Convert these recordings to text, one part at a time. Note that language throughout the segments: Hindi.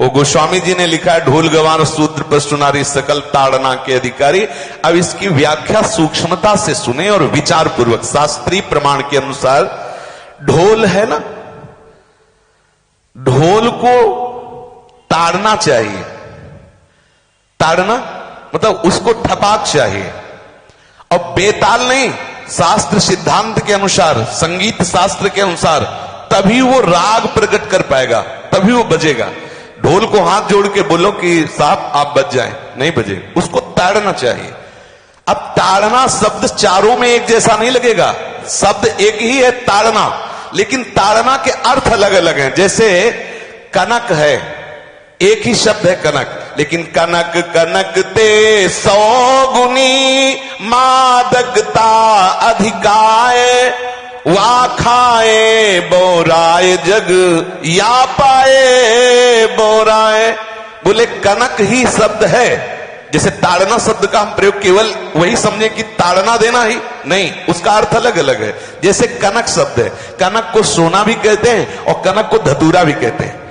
वो गोस्वामी जी ने लिखा है, ढोल गवान शूद्र पशु नारी सकल ताड़ना के अधिकारी। अब इसकी व्याख्या सूक्ष्मता से सुने और विचार पूर्वक। शास्त्रीय प्रमाण के अनुसार ढोल है ना, ढोल को ताड़ना चाहिए। ताड़ना मतलब उसको ठपाक चाहिए, और बेताल नहीं। शास्त्र सिद्धांत के अनुसार, संगीत शास्त्र के अनुसार तभी वो राग प्रकट कर पाएगा, तभी वो बजेगा। ढोल को हाथ जोड़ के बोलो कि साहब आप बज जाएं, नहीं बजे, उसको ताड़ना चाहिए। अब ताड़ना शब्द चारों में एक जैसा नहीं लगेगा, शब्द एक ही है ताड़ना, लेकिन ताड़ना के अर्थ अलग अलग हैं। जैसे कनक है, एक ही शब्द है कनक, लेकिन कनक कनक ते 100 गुनी मादकता अधिकाए, वा खाए बोराए जग या पाए बोराए। बोले कनक ही शब्द है। जैसे ताड़ना शब्द का हम प्रयोग केवल वही समझे कि ताड़ना देना ही नहीं, उसका अर्थ अलग अलग है। जैसे कनक शब्द है, कनक को सोना भी कहते हैं और कनक को धतूरा भी कहते हैं।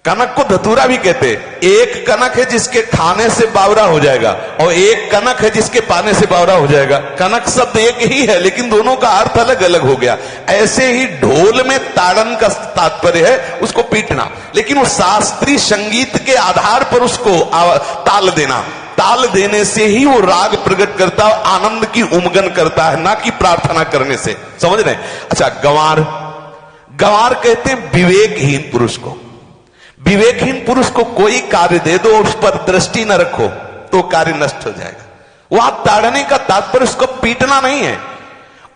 कनक को धतूरा भी कहते हैं। एक कनक है जिसके खाने से बावरा हो जाएगा, और एक कनक है जिसके पाने से बावरा हो जाएगा। कनक शब्द एक ही है, लेकिन दोनों का अर्थ अलग अलग हो गया। ऐसे ही ढोल में ताड़न का तात्पर्य है उसको पीटना, लेकिन वो शास्त्रीय संगीत के आधार पर उसको ताल देना। ताल देने से ही वो राग प्रकट करता है, आनंद की उमगन करता है, ना कि प्रार्थना करने से। समझ रहे? अच्छा, गंवार, गंवार कहते हैं विवेकहीन पुरुष को। विवेकहीन पुरुष को कोई कार्य दे दो, उस पर दृष्टि न रखो तो कार्य नष्ट हो जाएगा। वहां ताड़ने का तात्पर्य उसको पीटना नहीं है,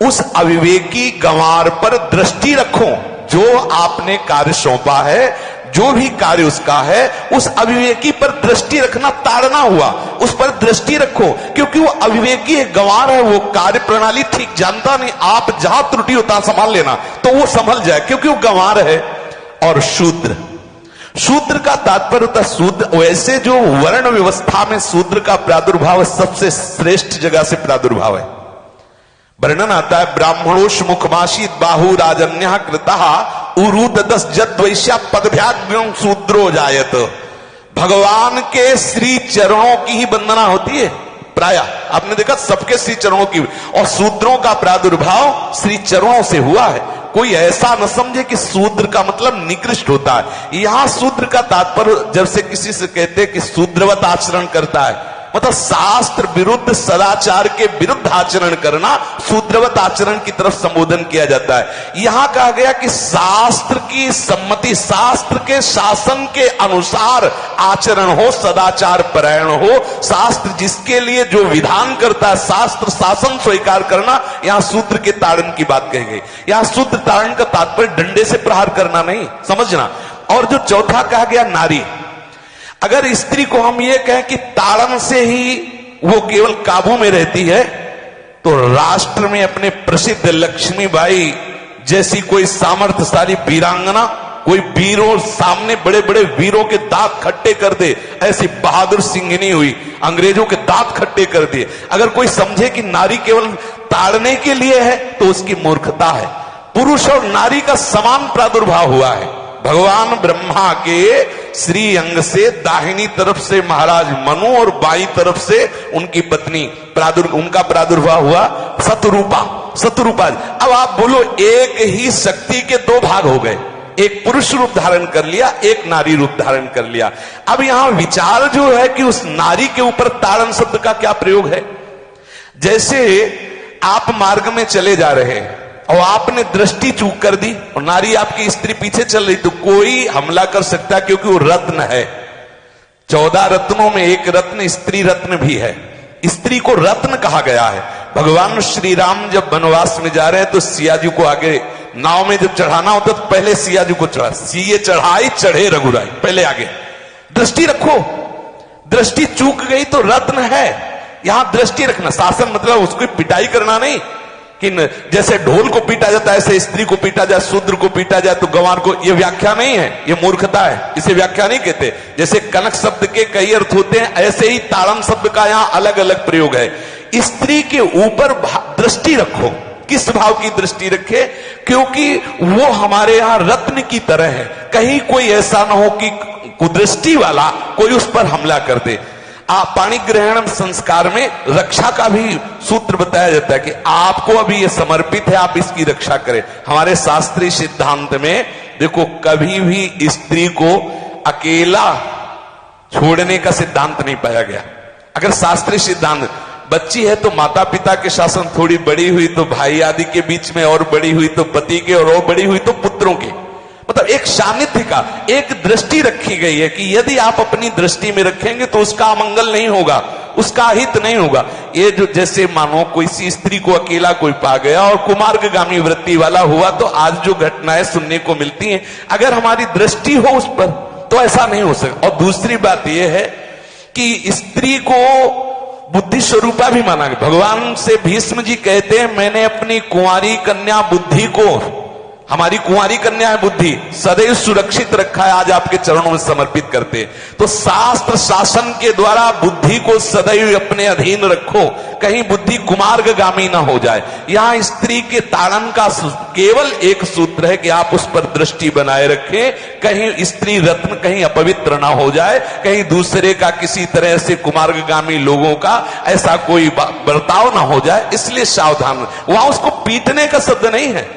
उस अविवेकी गंवार पर दृष्टि रखो। जो आपने कार्य सौंपा है, जो भी कार्य उसका है, उस अविवेकी पर दृष्टि रखना ताड़ना हुआ। उस पर दृष्टि रखो, क्योंकि वो अविवेकी है, गंवार है, वो कार्य प्रणाली ठीक जानता नहीं। आप जहां त्रुटि होता संभाल लेना तो वो संभल जाए, क्योंकि वो गंवार है। और शूद्र, शूद्र का तात्पर्य होता है शूद्र, वैसे जो वर्ण व्यवस्था में शूद्र का प्रादुर्भाव सबसे श्रेष्ठ जगह से प्रादुर्भाव है। वर्णन आता है, ब्राह्मणोष मुखमाशी बाहु राजन्य कृता उरूत 10 जत वैश्या पदभ्याग्रम शूद्रो जायत। भगवान के श्री चरणों की ही वंदना होती है प्राय। आपने देखा सबके श्री चरणों की, और शूद्रों का प्रादुर्भाव श्री चरणों से हुआ है। कोई ऐसा न समझे कि शूद्र का मतलब निकृष्ट होता है। यहां शूद्र का तात्पर्य, जब से किसी से कहते हैं कि शूद्रवत आचरण करता है, मतलब शास्त्र विरुद्ध, सदाचार के विरुद्ध आचरण करना, शूद्रवत आचरण की तरफ संबोधन किया जाता है। यहां कहा गया कि शास्त्र की सम्मति, शास्त्र के शासन के अनुसार आचरण हो, सदाचार परायण हो। शास्त्र जिसके लिए जो विधान करता है, शास्त्र शासन स्वीकार करना, यहां शूद्र के ताड़न की बात कही गई। यहां शूद्र ताड़न का तात्पर्य डंडे से प्रहार करना नहीं, समझना। और जो चौथा कहा गया नारी, अगर स्त्री को हम ये कहें कि ताड़न से ही वो केवल काबू में रहती है, तो राष्ट्र में अपने प्रसिद्ध लक्ष्मीबाई जैसी कोई सामर्थ्यशाली वीरांगना, कोई वीरों सामने बड़े बड़े वीरों के दांत खट्टे कर दे, ऐसी बहादुर सिंहनी हुई, अंग्रेजों के दांत खट्टे कर दिए। अगर कोई समझे कि नारी केवल ताड़ने के लिए है, तो उसकी मूर्खता है। पुरुष और नारी का समान प्रादुर्भाव हुआ है। भगवान ब्रह्मा के श्री अंग से दाहिनी तरफ से महाराज मनु और बाईं तरफ से उनकी पत्नी उनका प्रादुर्भाव हुआ शतरूपा। शतरूपा, अब आप बोलो, एक ही शक्ति के दो भाग हो गए, एक पुरुष रूप धारण कर लिया, एक नारी रूप धारण कर लिया। अब यहां विचार जो है कि उस नारी के ऊपर ताड़न शब्द का क्या प्रयोग है। जैसे आप मार्ग में चले जा रहे हैं और आपने दृष्टि चूक कर दी और नारी आपकी स्त्री पीछे चल रही, तो कोई हमला कर सकता है, क्योंकि वो रत्न है। 14 रत्नों में एक रत्न स्त्री रत्न भी है। स्त्री को रत्न कहा गया है। भगवान श्री राम जब वनवास में जा रहे हैं, तो सिया जी को आगे नाव में जब चढ़ाना होता तो पहले सिया जी को चढ़ा, सीए चढ़ाई चढ़े रघुराई, पहले आगे। दृष्टि रखो, दृष्टि चूक गई तो रत्न है। यहां दृष्टि रखना, शासन मतलब उसको पिटाई करना नहीं कि जैसे ढोल को पीटा जाता है ऐसे स्त्री को पीटा जाए, शूद्र को पीटा जाए, तो गंवार को, ये व्याख्या नहीं है, ये मूर्खता है, इसे व्याख्या नहीं कहते। जैसे कनक शब्द के कई अर्थ होते हैं, ऐसे ही ताड़न शब्द का यहां अलग अलग प्रयोग है। स्त्री के ऊपर दृष्टि रखो। किस भाव की दृष्टि रखे? क्योंकि वो हमारे यहां रत्न की तरह है। कहीं कोई ऐसा ना हो कि कुदृष्टि वाला कोई उस पर हमला कर दे। पाणी ग्रहण संस्कार में रक्षा का भी सूत्र बताया जाता है कि आपको अभी ये समर्पित है, आप इसकी रक्षा करें। हमारे शास्त्रीय सिद्धांत में देखो, कभी भी स्त्री को अकेला छोड़ने का सिद्धांत नहीं पाया गया। अगर शास्त्रीय सिद्धांत, बच्ची है तो माता पिता के शासन, थोड़ी बड़ी हुई तो भाई आदि के बीच में, और बड़ी हुई तो पति के, और बड़ी हुई तो पुत्रों के, मतलब एक सानिध्य का एक दृष्टि रखी गई है कि यदि आप अपनी दृष्टि में रखेंगे तो उसका अमंगल नहीं होगा, उसका हित नहीं होगा। ये जो जैसे मानो कोई सी स्त्री को अकेला कोई पा गया और कुमार्गामी वृत्ति वाला हुआ, तो आज जो घटनाएं सुनने को मिलती हैं, अगर हमारी दृष्टि हो उस पर तो ऐसा नहीं हो सकता। और दूसरी बात यह है कि स्त्री को बुद्धि स्वरूपा भी माना गया। भगवान से भीष्म जी कहते हैं, मैंने अपनी कुंवारी कन्या बुद्धि को, हमारी कुंवारी कन्या है बुद्धि, सदैव सुरक्षित रखा है, आज आपके चरणों में समर्पित करते हैं। तो शास्त्र शासन के द्वारा बुद्धि को सदैव अपने अधीन रखो, कहीं बुद्धि कुमार्गामी ना हो जाए। यहां स्त्री के ताड़न का केवल एक सूत्र है कि आप उस पर दृष्टि बनाए रखें, कहीं स्त्री रत्न कहीं अपवित्र ना हो जाए, कहीं दूसरे का किसी तरह से कुमार्गामी लोगों का ऐसा कोई बर्ताव ना हो जाए, इसलिए सावधान। वहां उसको पीटने का शब्द नहीं है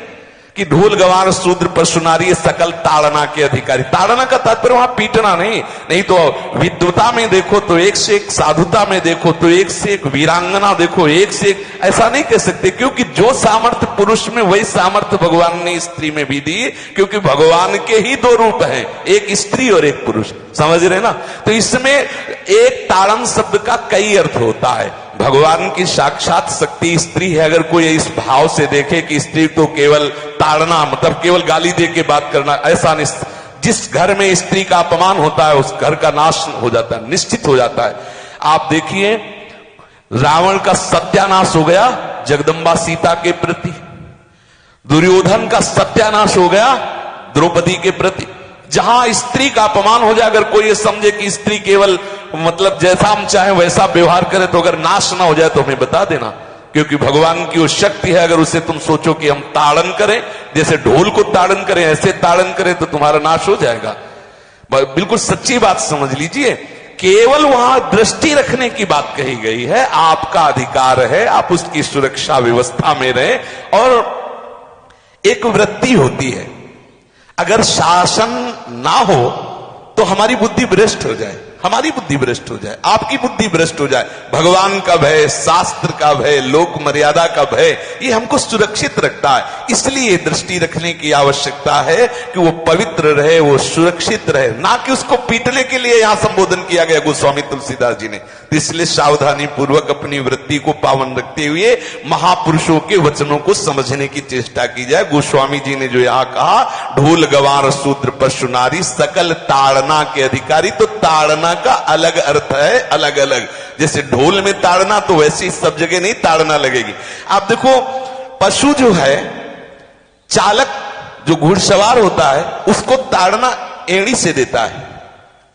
कि ढोल गवार शूद्र पशु नारी सकल ताड़ना के अधिकारी। ताड़ना का तात्पर्य वहां पीटना नहीं तो विद्वता में देखो तो एक से एक, साधुता में देखो तो एक से एक, वीरांगना देखो एक से एक, ऐसा नहीं कह सकते, क्योंकि जो सामर्थ्य पुरुष में वही सामर्थ्य भगवान ने स्त्री में भी दी, क्योंकि भगवान के ही दो रूप हैं, एक स्त्री और एक पुरुष, समझ रहे ना। तो इसमें एक ताड़न शब्द का कई अर्थ होता है। भगवान की साक्षात शक्ति स्त्री है। अगर कोई इस भाव से देखे कि स्त्री तो केवल ताड़ना, मतलब केवल गाली दे के बात करना, ऐसा नहीं। जिस घर में स्त्री का अपमान होता है उस घर का नाश हो जाता है, निश्चित हो जाता है। आप देखिए, रावण का सत्यानाश हो गया जगदम्बा सीता के प्रति, दुर्योधन का सत्यानाश हो गया द्रौपदी के प्रति। जहां स्त्री का अपमान हो जाए, अगर कोई ये समझे कि स्त्री केवल मतलब जैसा हम चाहे वैसा व्यवहार करे, तो अगर नाश ना हो जाए तो हमें बता देना, क्योंकि भगवान की वो शक्ति है। अगर उसे तुम सोचो कि हम ताड़न करें, जैसे ढोल को ताड़न करें ऐसे ताड़न करें, तो तुम्हारा नाश हो जाएगा। बिल्कुल सच्ची बात समझ लीजिए। केवल वहां दृष्टि रखने की बात कही गई है, आपका अधिकार है, आप उसकी सुरक्षा व्यवस्था में रहें। और एक वृत्ति होती है, अगर शासन ना हो तो हमारी बुद्धि भ्रष्ट हो जाए, हमारी बुद्धि भ्रष्ट हो जाए, आपकी बुद्धि भ्रष्ट हो जाए। भगवान का भय, शास्त्र का भय, लोक मर्यादा का भय, ये हमको सुरक्षित रखता है। इसलिए दृष्टि रखने की आवश्यकता है कि वो पवित्र रहे, वो सुरक्षित रहे, ना कि उसको पीटने के लिए यहां संबोधन किया गया गोस्वामी तुलसीदास जी ने। इसलिए सावधानी पूर्वक अपनी वृत्ति को पावन रखते हुए महापुरुषों के वचनों को समझने की चेष्टा की जाए। गोस्वामी जी ने जो यहाँ कहा, ढोल गवार शूद्र पशु नारी सकल ताड़ना के अधिकारी, तो ताड़ना का अलग अर्थ है, अलग अलग। जैसे ढोल में ताड़ना, तो वैसे सब जगह नहीं ताड़ना लगेगी। आप देखो, पशु जो है, चालक जो घुड़सवार होता है उसको ताड़ना एड़ी से देता है,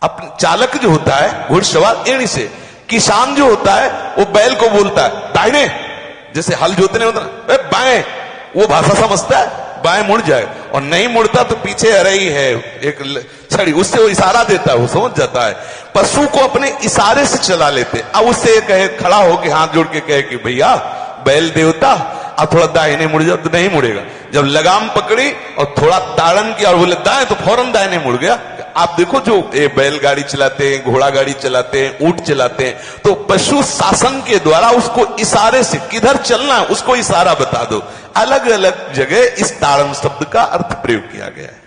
अपने चालक जो होता है घुड़सवार एड़ी से। किसान जो होता है वो बैल को बोलता है दाहिने, जैसे हल जोतने होता है बाएं, वो भाषा समझता है, बाएं मुड़ जाए, और नहीं मुड़ता तो पीछे अरई है एक छड़ी, उससे वो इशारा देता है, वो समझ जाता है। पशु को अपने इशारे से चला लेते। अब उससे कहे, खड़ा होकर हाथ जोड़ के कहे कि भैया बैल देवता अब थोड़ा दाहिने मुड़ जाओ, तो नहीं मुड़ेगा। जब लगाम पकड़ी और थोड़ा ताड़न किया और बोले दाएं, तो फौरन दाहिने मुड़ गया। आप देखो, जो बैलगाड़ी चलाते हैं, घोड़ा गाड़ी चलाते हैं, ऊंट चलाते हैं, तो पशु शासन के द्वारा उसको इशारे से किधर चलना है उसको इशारा बता दो। अलग अलग जगह इस ताड़न शब्द का अर्थ प्रयोग किया गया है।